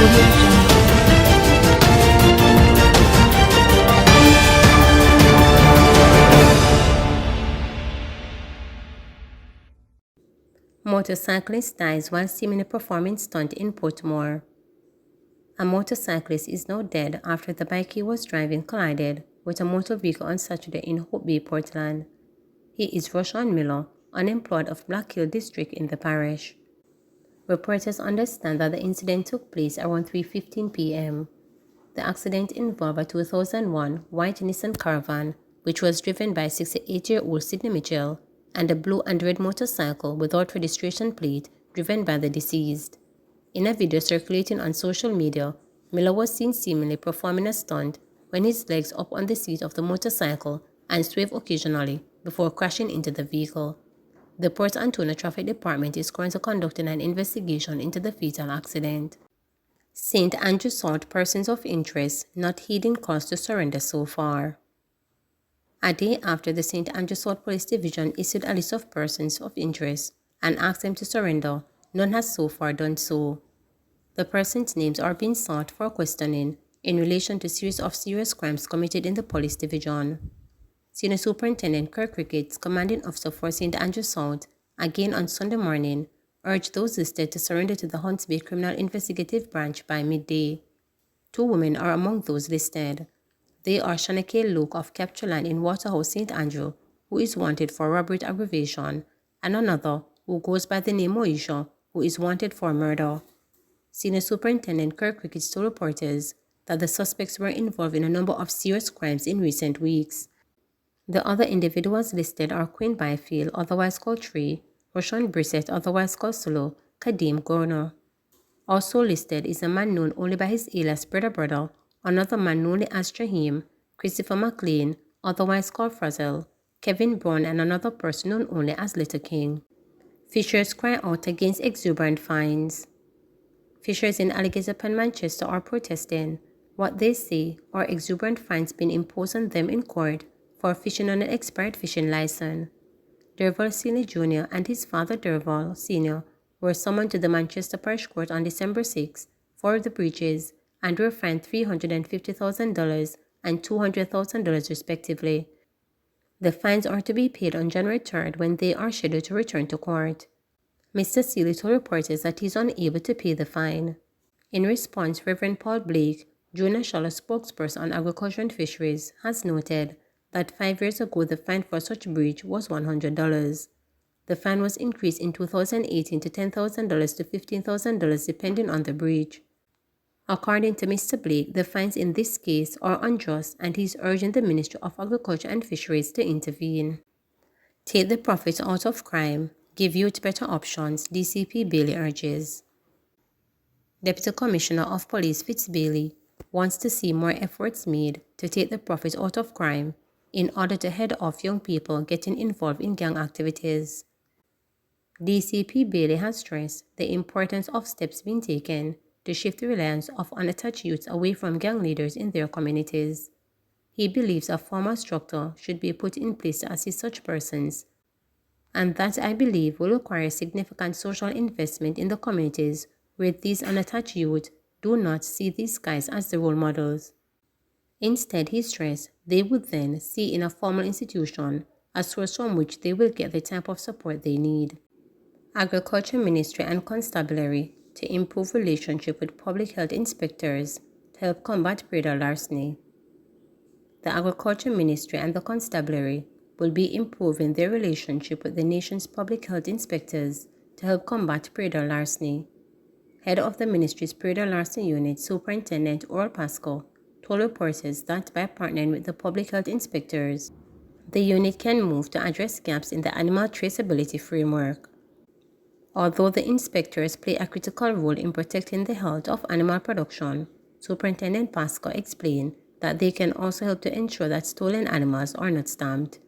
Audio Jungle. Motorcyclist dies while seemingly performing stunt in Portmore. A motorcyclist is now dead after the bike he was driving collided with a motor vehicle on Saturday in Hope Bay, Portland. He is Roshan Miller, unemployed of Black Hill District in the parish. Reporters understand that the incident took place around 3:15 p.m. The accident involved a 2001 white Nissan Caravan, which was driven by 68-year-old Sidney Mitchell, and a blue and red motorcycle without registration plate driven by the deceased. In a video circulating on social media, Miller was seen seemingly performing a stunt when his legs up on the seat of the motorcycle and swayed occasionally before crashing into the vehicle. The Port Antonio Traffic Department is currently conducting an investigation into the fatal accident. St. Andrew sought persons of interest, not heeding calls to surrender so far. A day after the St. Andrew South Police Division issued a list of persons of interest and asked them to surrender, none has so far done so. The persons' names are being sought for questioning in relation to series of serious crimes committed in the police division. Senior Superintendent Kirk Ricketts, commanding officer for St. Andrew South, again on Sunday morning, urged those listed to surrender to the Hunts Bay Criminal Investigative Branch by midday. 2 women are among those listed. They are Shanake Luke of Captureland in Waterhouse, St. Andrew, who is wanted for robbery aggravation, and another who goes by the name Moisha, who is wanted for murder. Senior Superintendent Kirk Ricketts told reporters that the suspects were involved in a number of serious crimes in recent weeks. The other individuals listed are Quinn Byfield, otherwise called Tree, Roshan Brissett, otherwise called Solo, Kadeem Gorner. Also listed is a man known only by his alias Brother, another man known as Jaheem, Christopher McLean, otherwise called Frazel, Kevin Brown, and another person known only as Little King. Fishers cry out against exuberant fines. Fishers in Alligator Pen, Manchester are protesting what they say are exuberant fines being imposed on them in court for fishing on an expired fishing license. Derval Senior Jr. and his father Derval Sr. were summoned to the Manchester Parish Court on December 6 for the breaches and were fined $350,000 and $200,000 respectively. The fines are to be paid on January 3rd when they are scheduled to return to court. Mr. Seeley told reporters that he is unable to pay the fine. In response, Reverend Paul Blake, Junior Shala spokesperson on agriculture and fisheries, has noted that 5 years ago the fine for such breach was $100. The fine was increased in 2018 to $10,000 to $15,000 depending on the breach. According to Mr. Blake, the fines in this case are unjust and he is urging the Ministry of Agriculture and Fisheries to intervene. Take the profits out of crime. Give youth better options, DCP Bailey urges. Deputy Commissioner of Police Fitz Bailey wants to see more efforts made to take the profits out of crime in order to head off young people getting involved in gang activities. DCP Bailey has stressed the importance of steps being taken to shift the reliance of unattached youths away from gang leaders in their communities. He believes a formal structure should be put in place to assist such persons, and that I believe will require significant social investment in the communities where these unattached youth do not see these guys as the role models. Instead, he stressed they would then see in a formal institution a source from which they will get the type of support they need. Agriculture Ministry and Constabulary to improve relationship with public health inspectors to help combat praedial larceny. The Agriculture Ministry and the Constabulary will be improving their relationship with the nation's public health inspectors to help combat praedial larceny. Head of the ministry's praedial larceny unit, Superintendent Oral Pasco, told reporters that by partnering with the public health inspectors, the unit can move to address gaps in the animal traceability framework. Although the inspectors play a critical role in protecting the health of animal production, Superintendent Pasco explained that they can also help to ensure that stolen animals are not stamped.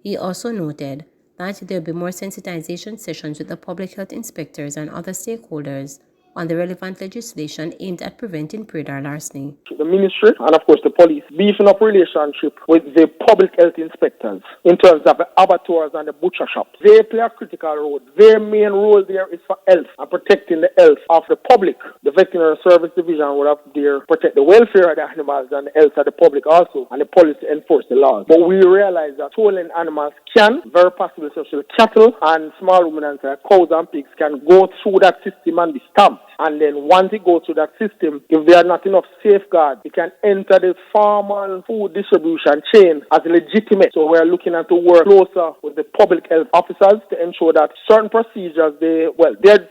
He also noted that there will be more sensitization sessions with the public health inspectors and other stakeholders on the relevant legislation aimed at preventing praedial larceny. The ministry and of course the police beefing up relationship with the public health inspectors in terms of the abattoirs and the butcher shops. They play a critical role. Their main role there is for health and protecting the health of the public. The veterinary service division will have there protect the welfare of the animals and the health of the public also, and the police to enforce the laws. But we realize that stolen animals can, very possibly especially cattle and small ruminants like cows and pigs, can go through that system and be stamped. And then once it goes through that system, if there are not enough safeguards, it can enter the formal food distribution chain as legitimate. So we're looking at to work closer with the public health officers to ensure that certain procedures, they're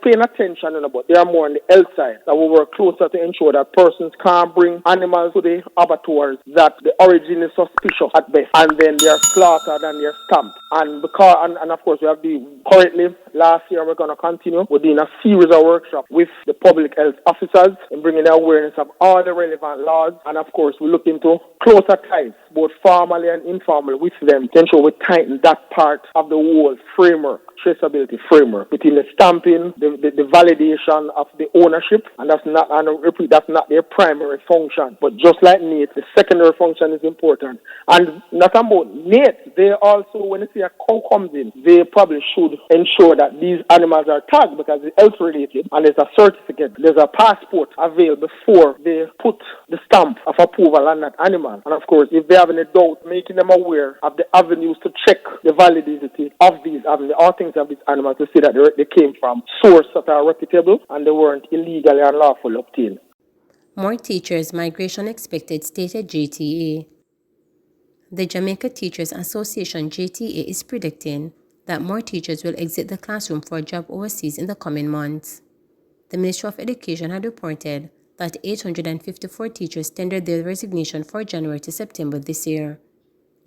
paying attention, but they are more on the health side. That we work closer to ensure that persons can't bring animals to the abattoirs that the origin is suspicious at best, and then they're slaughtered and they're stamped. And of course we have currently last year we're going to continue. We're doing a series of workshops with the public health officers and bringing the awareness of all the relevant laws. And of course we look into closer ties, both formally and informally, with them to ensure we tighten that part of the whole framework, traceability framework, between the stamping, the validation of the ownership, and that's not their primary function. But just like NATE, the secondary function is important. And not about NATE, they also, when they see a cow comes in, they probably should ensure that these animals are tagged because it's health related, and there's a certificate, there's a passport available before they put the stamp of approval on that animal. And of course, if they have any doubt, making them aware of the avenues to check the validity of these avenues, all things of these animals, to see that they came from sources that are reputable and they weren't illegally and lawfully obtained. More teachers' migration expected, stated JTA. The Jamaica Teachers Association JTA is predicting that more teachers will exit the classroom for a job overseas in the coming months. The Ministry of Education had reported that 854 teachers tendered their resignation for January to September this year.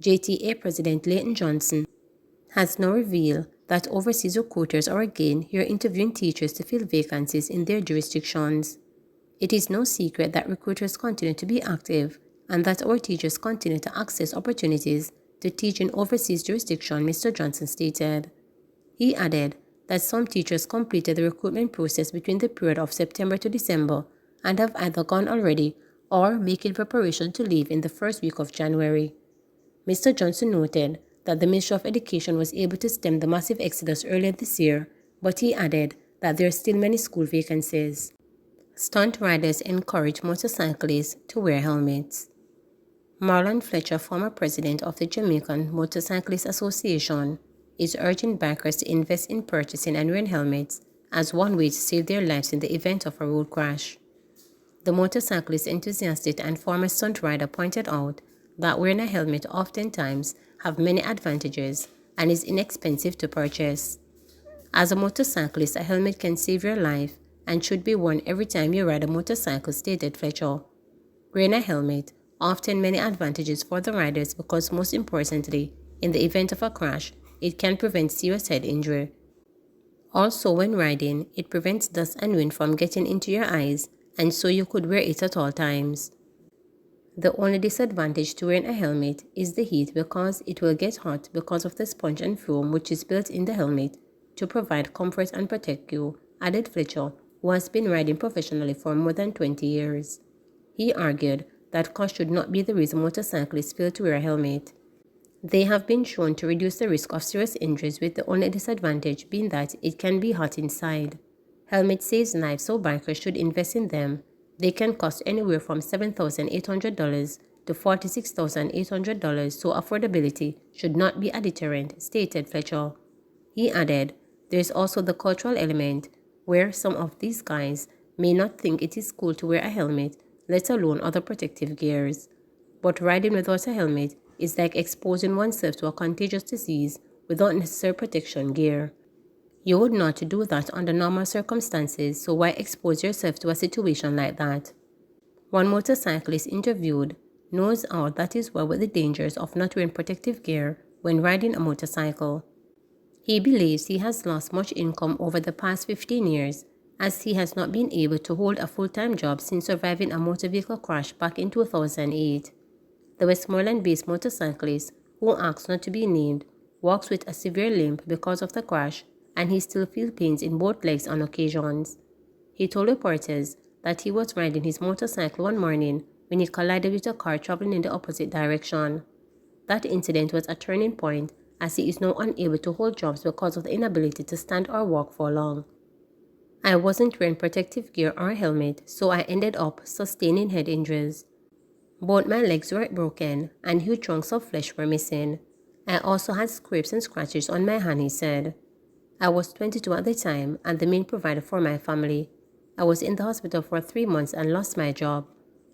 JTA President Leighton Johnson has now revealed that overseas recruiters are again here interviewing teachers to fill vacancies in their jurisdictions. It is no secret that recruiters continue to be active and that our teachers continue to access opportunities to teach in overseas jurisdiction, Mr. Johnson stated. He added that some teachers completed the recruitment process between the period of September to December and have either gone already or making preparation to leave in the first week of January. Mr. Johnson noted that the Ministry of Education was able to stem the massive exodus earlier this year, but he added that there are still many school vacancies. Stunt riders encourage motorcyclists to wear helmets. Marlon Fletcher, former president of the Jamaican Motorcyclists Association, is urging bikers to invest in purchasing and wearing helmets as one way to save their lives in the event of a road crash. The motorcyclist enthusiast and former stunt rider pointed out that wearing a helmet oftentimes have many advantages and is inexpensive to purchase. As a motorcyclist, a helmet can save your life and should be worn every time you ride a motorcycle, stated Fletcher. Wearing a helmet often many advantages for the riders because, most importantly, in the event of a crash, it can prevent serious head injury. Also, when riding, it prevents dust and wind from getting into your eyes, and so you could wear it at all times. The only disadvantage to wearing a helmet is the heat because it will get hot because of the sponge and foam which is built in the helmet to provide comfort and protect you, added Fletcher, who has been riding professionally for more than 20 years. He argued that cost should not be the reason motorcyclists fail to wear a helmet. They have been shown to reduce the risk of serious injuries, with the only disadvantage being that it can be hot inside. Helmet saves lives, so bikers should invest in them. They can cost anywhere from $7,800 to $46,800, so affordability should not be a deterrent, stated Fletcher. He added, there is also the cultural element, where some of these guys may not think it is cool to wear a helmet, let alone other protective gears. But riding without a helmet is like exposing oneself to a contagious disease without necessary protection gear. You would not do that under normal circumstances, so why expose yourself to a situation like that? One motorcyclist interviewed knows out that is well with the dangers of not wearing protective gear when riding a motorcycle. He believes he has lost much income over the past 15 years, as he has not been able to hold a full-time job since surviving a motor vehicle crash back in 2008. The Westmoreland-based motorcyclist, who asked not to be named, walks with a severe limp because of the crash, and he still feels pains in both legs on occasions. He told reporters that he was riding his motorcycle one morning when he collided with a car traveling in the opposite direction. That incident was a turning point, as he is now unable to hold jobs because of the inability to stand or walk for long. I wasn't wearing protective gear or helmet, so I ended up sustaining head injuries. Both my legs were broken and huge chunks of flesh were missing. I also had scrapes and scratches on my hand, he said. I was 22 at the time and the main provider for my family. I was in the hospital for 3 months and lost my job.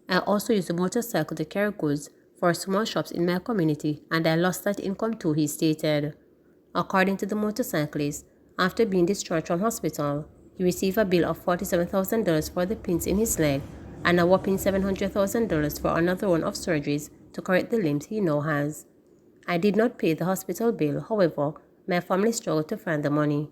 I also used a motorcycle to carry goods for small shops in my community, and I lost that income too, he stated. According to the motorcyclist, after being discharged from hospital, he received a bill of $47,000 for the pins in his leg and a whopping $700,000 for another one of surgeries to correct the limbs he now has. I did not pay the hospital bill, however, my family struggled to find the money.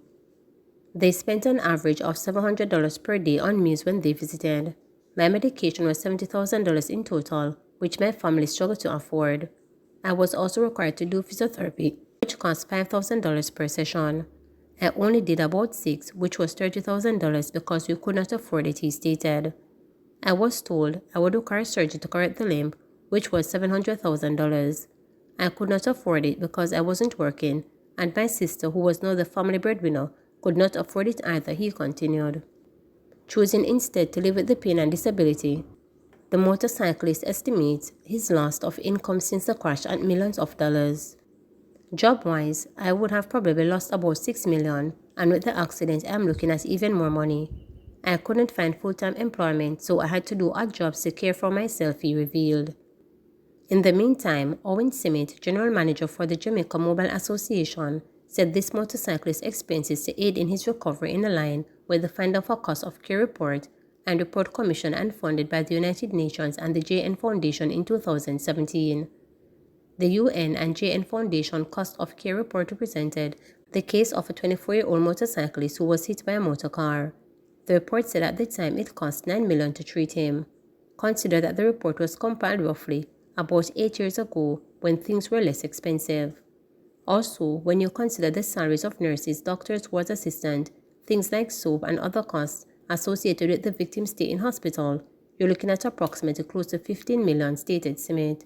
They spent an average of $700 per day on meals when they visited. My medication was $70,000 in total, which my family struggled to afford. I was also required to do physiotherapy, which cost $5,000 per session. I only did about 6, which was $30,000 because we could not afford it, he stated. I was told I would require surgery to correct the limb, which was $700,000. I could not afford it because I wasn't working, and my sister, who was now the family breadwinner, could not afford it either, he continued. Choosing instead to live with the pain and disability, the motorcyclist estimates his loss of income since the crash at millions of dollars. Job-wise, I would have probably lost about $6 million, and with the accident, I am looking at even more money. I couldn't find full-time employment, so I had to do odd jobs to care for myself, he revealed. In the meantime, Owen Simmet, general manager for the Jamaica Mobile Association, said this motorcyclist's expenses to aid in his recovery in line with the Find Out for Cost of Care report and report commissioned and funded by the United Nations and the JN Foundation in 2017. The UN and JN Foundation Cost of Care report represented the case of a 24-year-old motorcyclist who was hit by a motor car. The report said at the time it cost $9 million to treat him. Consider that the report was compiled roughly about 8 years ago when things were less expensive. Also, when you consider the salaries of nurses, doctors, ward assistants, things like soap and other costs associated with the victim's stay in hospital, you're looking at approximately close to $15 million, stated Simmet.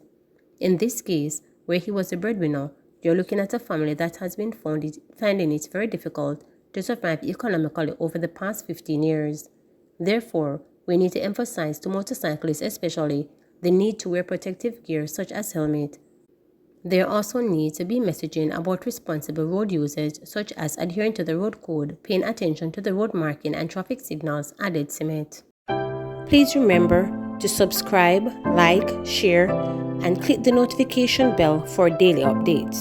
In this case, where he was the breadwinner, you're looking at a family that has been finding it very difficult to survive economically over the past 15 years. Therefore, we need to emphasize to motorcyclists especially the need to wear protective gear such as helmet. There also needs to be messaging about responsible road usage such as adhering to the road code, paying attention to the road marking and traffic signals, added Simmet. Please remember to subscribe, like, share, and click the notification bell for daily updates.